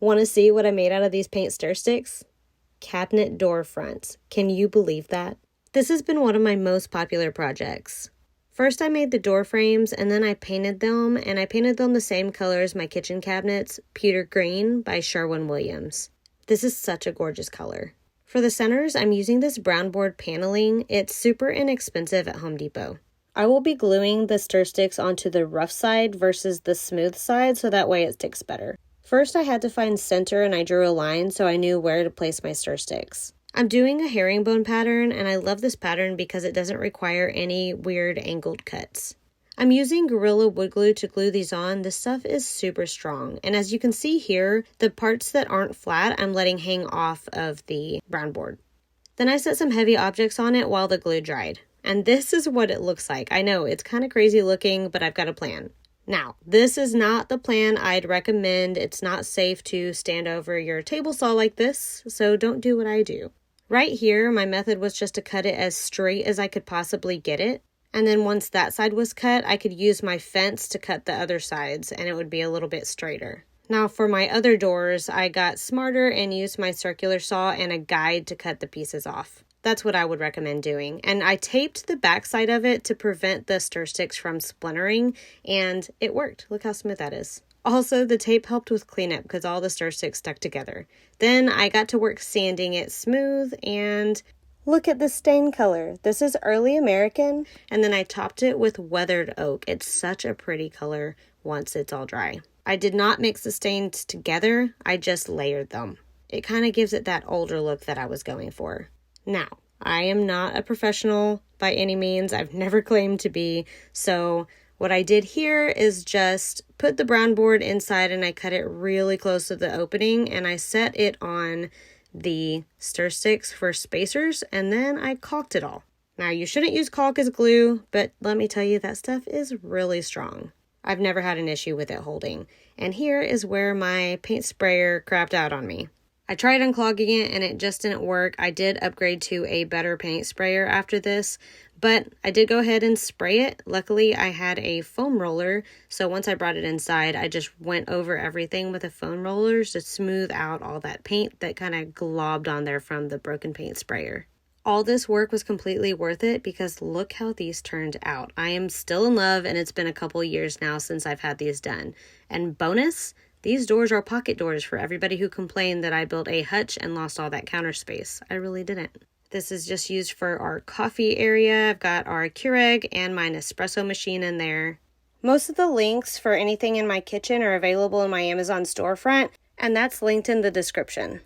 Want to see what I made out of these paint stir sticks? Cabinet door fronts. Can you believe that? This has been one of my most popular projects. First I made the door frames and then I painted them, and I painted them the same color as my kitchen cabinets, pewter green by Sherwin-Williams. This is such a gorgeous color. For the centers, I'm using this brown board paneling. It's super inexpensive at Home Depot. I will be gluing the stir sticks onto the rough side versus the smooth side so that way it sticks better. First I had to find center and I drew a line so I knew where to place my stir sticks. I'm doing a herringbone pattern and I love this pattern because it doesn't require any weird angled cuts. I'm using Gorilla Wood Glue to glue these on. This stuff is super strong, and as you can see here, the parts that aren't flat I'm letting hang off of the brown board. Then I set some heavy objects on it while the glue dried. And this is what it looks like. I know, it's kind of crazy looking, but I've got a plan. Now, this is not the plan I'd recommend. It's not safe to stand over your table saw like this, so don't do what I do. Right here, my method was just to cut it as straight as I could possibly get it. And then once that side was cut, I could use my fence to cut the other sides, and it would be a little bit straighter. Now, for my other doors, I got smarter and used my circular saw and a guide to cut the pieces off. That's what I would recommend doing. And I taped the back side of it to prevent the stir sticks from splintering, and it worked. Look how smooth that is. Also, the tape helped with cleanup because all the stir sticks stuck together. Then I got to work sanding it smooth, and look at the stain color. This is early American, and then I topped it with weathered oak. It's such a pretty color once it's all dry. I did not mix the stains together. I just layered them. It kind of gives it that older look that I was going for. Now, I am not a professional by any means. I've never claimed to be. So what I did here is just put the brown board inside and I cut it really close to the opening and I set it on the stir sticks for spacers and then I caulked it all. Now, you shouldn't use caulk as glue, but let me tell you, that stuff is really strong. I've never had an issue with it holding. And here is where my paint sprayer crapped out on me. I tried unclogging it and it just didn't work. I did upgrade to a better paint sprayer after this, but I did go ahead and spray it. Luckily, I had a foam roller, so once I brought it inside, I just went over everything with a foam roller to smooth out all that paint that kind of globbed on there from the broken paint sprayer. All this work was completely worth it because look how these turned out. I am still in love and it's been a couple years now since I've had these done. And bonus, these doors are pocket doors for everybody who complained that I built a hutch and lost all that counter space. I really didn't. This is just used for our coffee area. I've got our Keurig and my Nespresso machine in there. Most of the links for anything in my kitchen are available in my Amazon storefront, and that's linked in the description.